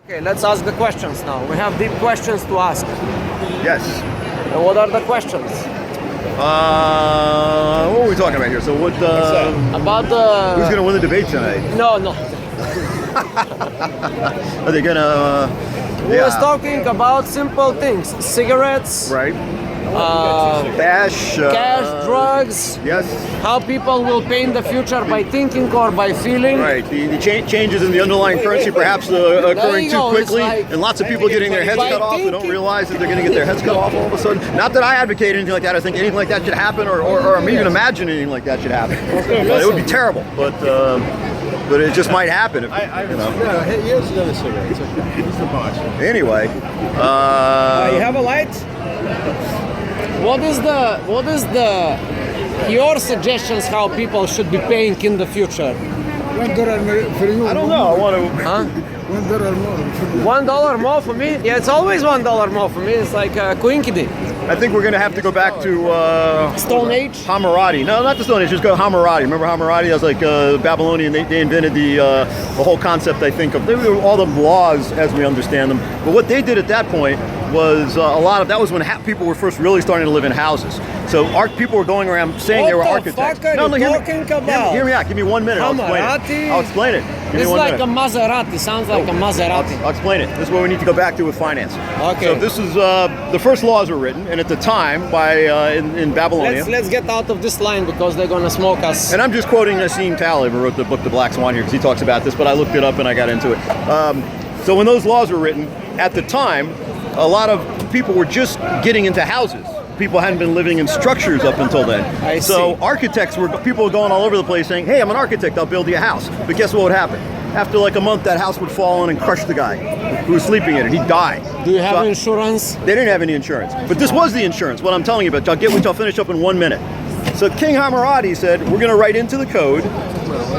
Okay, let's ask the questions now. We have deep questions to ask. Yes. And what are the questions? What are we talking about here? So what? About Who's the... gonna win the debate tonight? No. Are they gonna? We was talking about simple things. Cigarettes, Right. cash, drugs, Yes. how people will pay in the future by thinking or by feeling. Right. The changes in the underlying currency perhaps occurring too quickly, and lots of people getting their heads cut off who don't realize that they're going to get their heads cut off all of a sudden. Not that I advocate anything like that. I think anything like that should happen, or even imagine anything like that should happen. But it would be terrible. But it just might happen. If, you know. No, here's another cigarette. It's okay. Here's the box. Anyway. You have a light? What is your suggestions how people should be paying in the future? $1 for you. I don't know. I want to. Huh? $1 more. $1 more for me? Yeah, it's always $1 more for me. It's like coinkidi. I think we're going to have to go back to Stone Age? Hammurabi. No, not the Stone Age. Just go Hammurabi. Remember Hammurabi? That was like Babylonian. They invented the whole concept. I think of all the laws as we understand them. But what they did at that point was that was when people were first really starting to live in houses. So people were going around saying they were architects. What the fuck are you talking about? Hear me out. Give me 1 minute. Hammurabi? I'll explain it. Give It's me 1 like minute. a Maserati. Sounds like a Maserati. I'll explain it. This is what we need to go back to with finance. Okay. So this is the first laws were written, and at the time in Babylonia. Let's get out of this line because they're gonna smoke us. And I'm just quoting Nassim Taleb, who wrote the book The Black Swan here, because he talks about this. But I looked it up and I got into it. So when those laws were written, at the time, a lot of people were just getting into houses. People hadn't been living in structures up until then. So people were going all over the place saying, hey, I'm an architect, I'll build you a house. But guess what would happen? After like a month, that house would fall in and crush the guy who was sleeping in it. He'd die. Do you have insurance? They didn't have any insurance. But this was the insurance, what I'm telling you about. I'll finish up in 1 minute. So King Hammurabi said, we're going to write into the code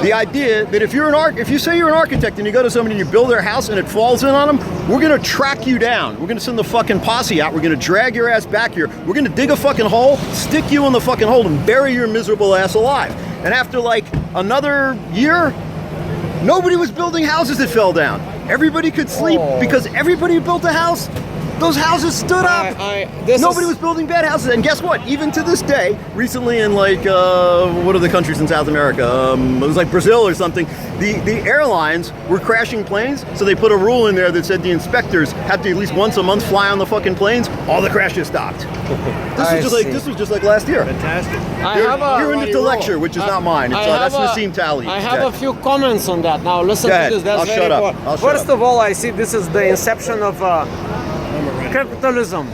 the idea that if you say you're an architect and you go to somebody and you build their house and it falls in on them, we're going to track you down. We're going to send the fucking posse out. We're going to drag your ass back here. We're going to dig a fucking hole, stick you in the fucking hole, and bury your miserable ass alive. And after like another year, nobody was building houses that fell down. Everybody could sleep because everybody who built a house, those houses stood up. Nobody was building bad houses. And guess what? Even to this day, recently in like, what are the countries in South America? It was like Brazil or something. The airlines were crashing planes, so they put a rule in there that said the inspectors had to at least once a month fly on the fucking planes. All the crashes stopped. This was just like last year. Fantastic. You're into the lecture, which is not mine. That's Nassim Taleb. I have a few comments on that. Now listen to this. That's very important. First of all, I see this is the inception of capitalism.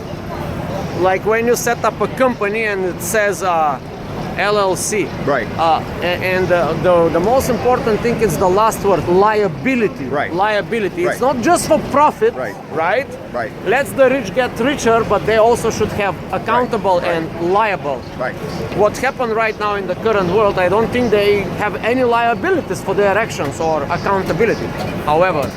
Like when you set up a company and it says LLC. Right. And the most important thing is the last word, liability. Right. Liability. Right. It's not just for profit. Right. Right. Right. Let's the rich get richer, but they also should have accountable and liable. Right. What happened right now in the current world, I don't think they have any liabilities for their actions or accountability. However,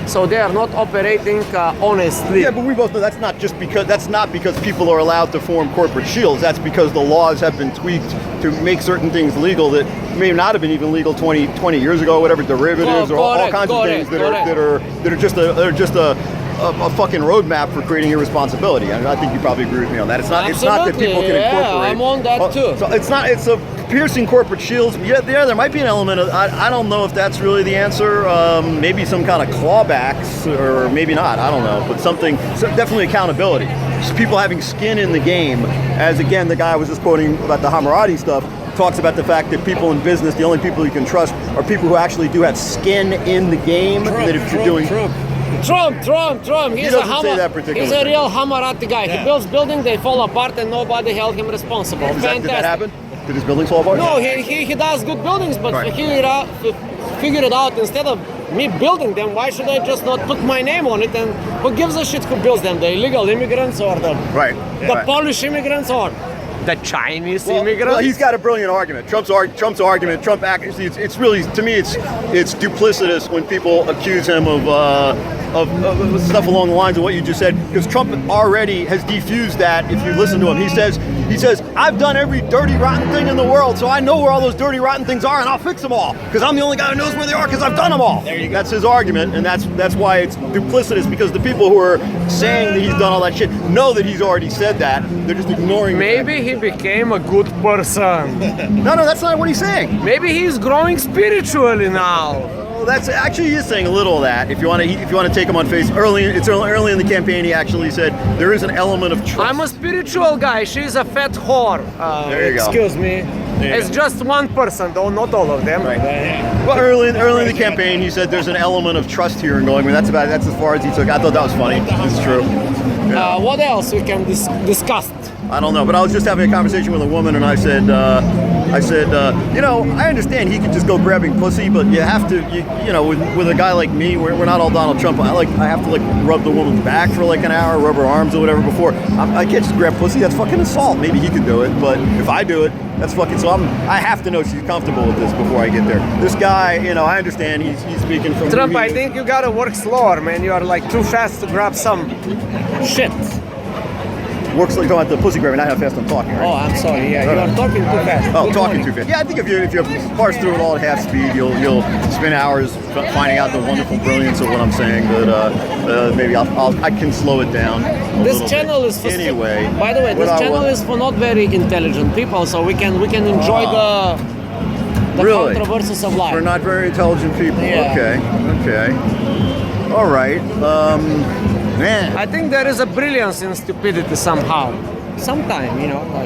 so they are not operating honestly. Yeah, but we both know that's not because people are allowed to form corporate shields. That's because the laws have been tweaked to make certain things legal that may not have been even legal 20 years ago. Whatever, derivatives or all kinds of things that are just a fucking roadmap for creating irresponsibility. I think you probably agree with me on that. It's not that people can incorporate. I'm on that too. So it's a piercing corporate shields. Yeah, there might be an element of I don't know if that's really the answer. Maybe some kind of clawbacks, or maybe not. I don't know, but definitely accountability. Just people having skin in the game. As again, the guy I was just quoting about the Hammurabi stuff talks about the fact that people in business, the only people you can trust are people who actually do have skin in the game. Trump. He's a real Hammurabi guy. He builds buildings, they fall apart, and nobody held him responsible. Did that happen? Did his buildings fall apart? No, he does good buildings, but right. he figured it out. Instead of me building them, why should I just not put my name on it? And who gives a shit who builds them? The illegal immigrants or the Polish immigrants or the Chinese immigrants? Well, he's got a brilliant argument. Trump's argument. Trump actually, it's really, to me, it's duplicitous when people accuse him of of stuff along the lines of what you just said, because Trump already has defused that. If you listen to him, he says, I've done every dirty, rotten thing in the world, so I know where all those dirty, rotten things are, and I'll fix them all, because I'm the only guy who knows where they are, because I've done them all. There you go. That's his argument, and that's why it's duplicitous, because the people who are saying that he's done all that shit know that he's already said that. They're just ignoring Maybe he became a good person. No, that's not what he's saying. Maybe he's growing spiritually now. That's actually, he is saying a little of that. If you want to take him on face, early in the campaign, he actually said there is an element of trust. I'm a spiritual guy. She's a fat whore. There you go. Excuse me. It's just 1%, though, not all of them. Right. Well, early in the campaign, he said there's an element of trust here and going. I mean, that's as far as he took. I thought that was funny. It's true. Yeah. What else we can discuss? I don't know, but I was just having a conversation with a woman, and I said, I understand he could just go grabbing pussy, but you have to, with a guy like me, we're not all Donald Trump. I have to rub the woman's back for like an hour, rub her arms or whatever before. I can't just grab pussy. That's fucking assault. Maybe he could do it, but if I do it, that's fucking. So I have to know she's comfortable with this before I get there. This guy, I understand he's speaking from Trump. I think you gotta work slower, man. You are too fast to grab some shit. Works like talking about the pussy grabbing, not how fast I'm talking, right? Oh, I'm sorry. Yeah, you are talking too fast. Oh, Good talking morning. too fast. Yeah, I think if you parse through it all at half speed, you'll spend hours finding out the wonderful brilliance of what I'm saying. But maybe I can slow it down. This channel is for anyway. By the way, this channel is for not very intelligent people, so we can enjoy the really? controversies of life. For not very intelligent people. Yeah. Okay. All right. Man. I think there is a brilliance in stupidity somehow. Sometime,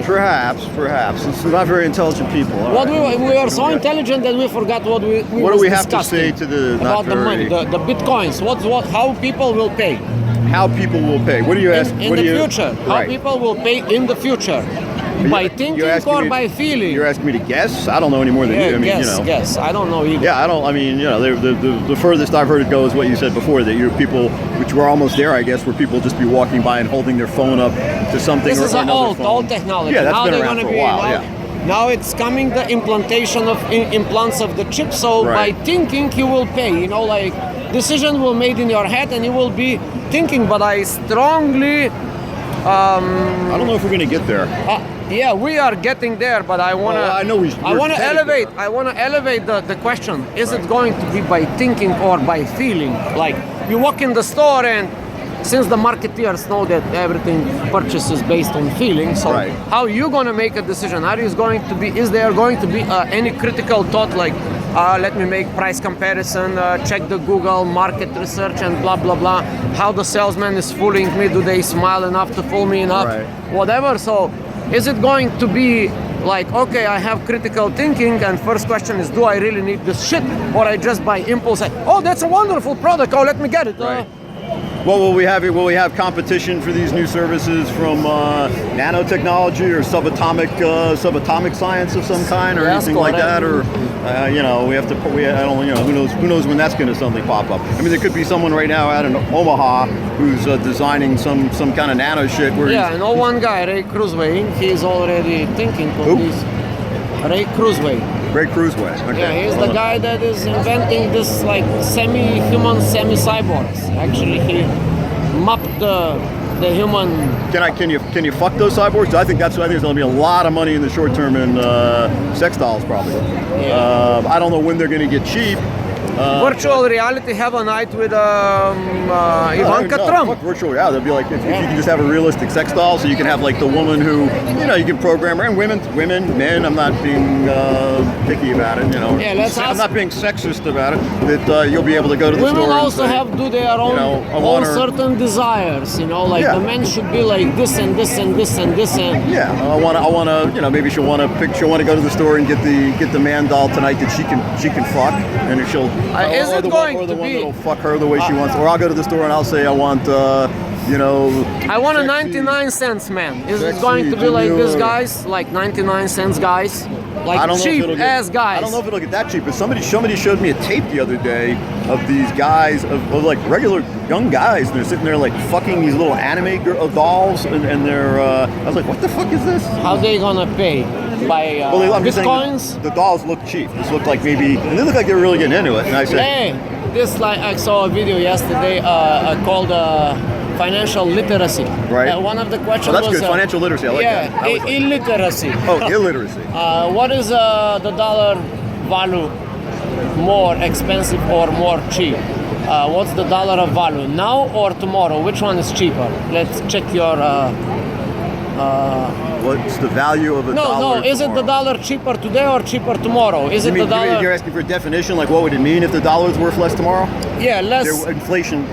Perhaps. It's not very intelligent people. We are so intelligent that we forgot what we What do we have to discussing say to the about the money, the bitcoins? How people will pay? How people will pay? What do you ask? In the future? How people will pay in the future? By thinking or by feeling? You're asking me to guess? I don't know any more than you. I mean, guess. I don't know either. Yeah, I don't. I mean, the furthest I've heard it go is what you said before, that you're people, which were almost there, I guess, where people just be walking by and holding their phone up to something. This is an old technology. Yeah, that's now been around for a while. Now it's coming the implantation of implants of the chip. So by thinking, you will pay. Decision will made in your head, and you will be thinking. But I strongly. I don't know if we're going to get there. Yeah, we are getting there, but I want to. I know I want to elevate. I want to elevate the question. Is it going to be by thinking or by feeling? Like you walk in the store, and since the marketeers know that everything purchase is based on feeling, so how are you going to make a decision? Is there going to be any critical thought like? Let me make price comparison, check the Google market research and blah, blah, blah. How the salesman is fooling me. Do they smile enough to fool me enough? Whatever. So is it going to be like, okay, I have critical thinking and first question is, do I really need this shit? Or I just by impulse say, oh, that's a wonderful product. Oh, let me get it. Well, will we have competition for these new services from nanotechnology or subatomic science of some kind or anything like that? Or who knows when that's going to suddenly pop up? I mean, there could be someone right now out in Omaha who's designing some kind of nano shit. And one guy, Ray Kurzweil, he's already thinking of this. Ray Kurzweil. Ray Kurzweil. Okay. Yeah, he's the guy that is inventing this semi-human, semi-cyborgs. Actually, he mapped the human. Can you fuck those cyborgs? I think there's going to be a lot of money in the short term in sex dolls, probably. I don't know when they're going to get cheap. Virtual reality, have a night with Ivanka Trump. Fuck virtual reality. They'll be like, if you can just have a realistic sex doll, so you can have like the woman who, you can program her, and women, men. I'm not being picky about it, I'm not being sexist about it. That you'll be able to go to the store. Women also do their own certain desires, like the men should be like this and this and this and this and. Yeah, I want to, maybe she'll want to go to the store and get the man doll tonight that she can fuck, and she'll. Is it going to be? Or the one that'll fuck her the way she wants. Or I'll go to the store and I'll say I want, I want a 99 cents man. Is it going to be like these guys, like 99 cents guys? Like cheap ass guys. I don't know if it'll get that cheap, but somebody showed me a tape the other day of these guys, of like regular young guys, and they're sitting there like fucking these little anime dolls, and they're, I was like, what the fuck is this? How they gonna pay? By bitcoins? The dolls look cheap. This looked like maybe, and they look like they were really getting into it. And I said, hey, this, like I saw a video yesterday called financial literacy. Right. One of the questions Well, that's was good. Financial literacy. I like that. I always like that. Illiteracy. Oh, illiteracy. What is the dollar value more expensive or more cheap? What's the dollar of value now or tomorrow? Which one is cheaper? Let's check your. What's the value of a dollar? No. Is it the dollar cheaper today or cheaper tomorrow? Is it the dollar? You're asking for a definition, like what would it mean if the dollar is worth less tomorrow? Yeah, less. Inflation.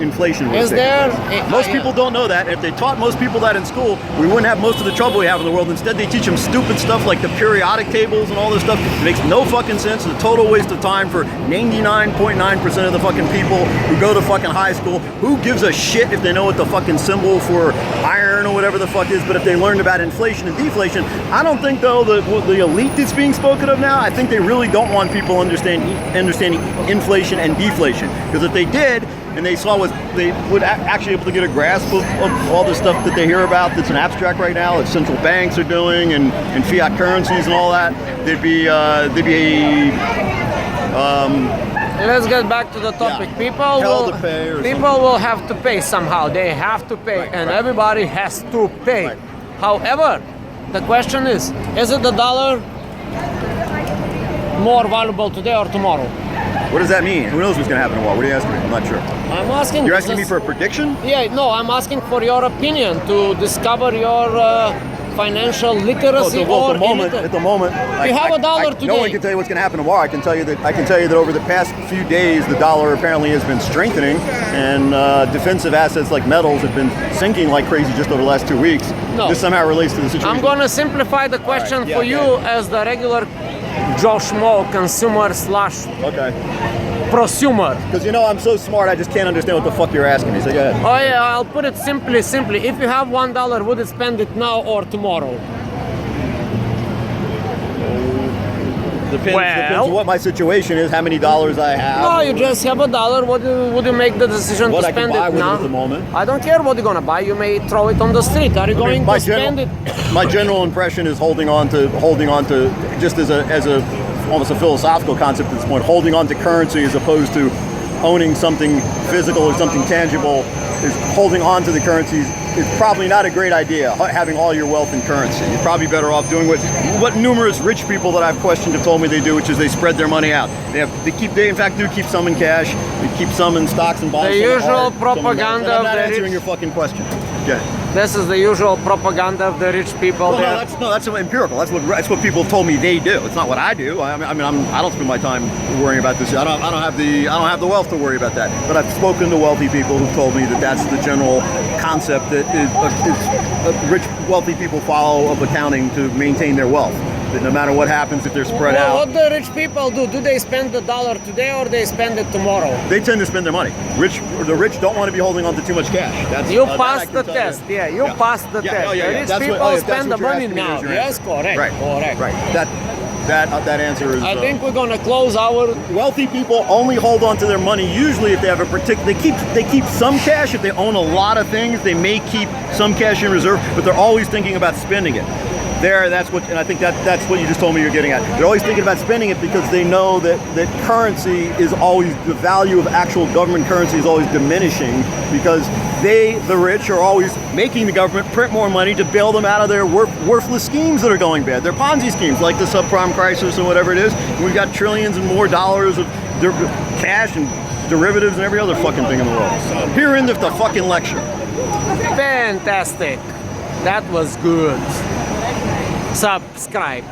Is there? Most people don't know that. If they taught most people that in school, we wouldn't have most of the trouble we have in the world. Instead, they teach them stupid stuff like the periodic tables and all this stuff. It makes no fucking sense. It's a total waste of time for 99.9% of the fucking people who go to fucking high school. Who gives a shit if they know what the fucking symbol for iron or whatever the fuck is? But if they learned about inflation and deflation, I don't think though the elite that's being spoken of now, I think they really don't want people understanding inflation and deflation. Because if they did, and they saw what they would actually able to get a grasp of all the stuff that they hear about that's an abstract right now, that central banks are doing and fiat currencies and all that, they'd be Let's get back to the topic. Yeah. People will have to pay somehow. They have to pay, and everybody has to pay. Right. However, the question is it the dollar more valuable today or tomorrow? What does that mean? Who knows what's going to happen tomorrow? What are you asking me? I'm not sure. I'm asking. You're asking me for a prediction? Yeah, no, I'm asking for your opinion to discover your financial literacy At the moment, you have a dollar today. No one can tell you what's going to happen tomorrow. I can tell you that over the past few days, the dollar apparently has been strengthening, and defensive assets like metals have been sinking like crazy just over the last 2 weeks. No. This somehow relates to the situation. I'm going to simplify the question for you as the regular Joe Schmo consumer / prosumer. Because I'm so smart, I just can't understand what the fuck you're asking me. So go ahead. Oh yeah, I'll put it simply. If you have $1, would you spend it now or tomorrow? Depends on what my situation is, how many dollars I have. No, you just have $1. Would you make the decision to spend it now? At the moment. I don't care what you're gonna buy. You may throw it on the street. Are you going to spend it? My general impression is holding on to just as a almost a philosophical concept at this point, holding on to currency as opposed to owning something physical or something tangible. Is holding on to the currencies is probably not a great idea. Having all your wealth in currency, you're probably better off doing what numerous rich people that I've questioned have told me they do, which is they spread their money out. They in fact do keep some in cash. They keep some in stocks and bonds. The usual propaganda of the rich. I'm not answering your fucking question. Yeah. This is the usual propaganda of the rich people. Well, no, that's empirical. That's what people have told me they do. It's not what I do. I don't spend my time worrying about this. I don't have the wealth to worry about that. But I've spoken to wealthy people who've told me that that's the general concept that rich, wealthy people follow of accounting to maintain their wealth. That no matter what happens, if they're spread out. What do rich people do? Do they spend the dollar today or they spend it tomorrow? They tend to spend their money. The rich don't want to be holding on to too much cash. You passed the test. You passed the test. Rich people spend the money now. Yes, correct. Right. That answer is. I think we're gonna close our. Wealthy people only hold on to their money usually if they have a particular. They keep some cash. If they own a lot of things, they may keep some cash in reserve, but they're always thinking about spending it. And I think that's what you just told me you're getting at. They're always thinking about spending it because they know that currency is always, the value of actual government currency is always diminishing because the rich, are always making the government print more money to bail them out of their worthless schemes that are going bad. They're Ponzi schemes like the subprime crisis or whatever it is. And we've got trillions and more dollars of cash and derivatives and every other fucking thing in the world. So here endeth the fucking lecture. Fantastic. That was good. Subscribe.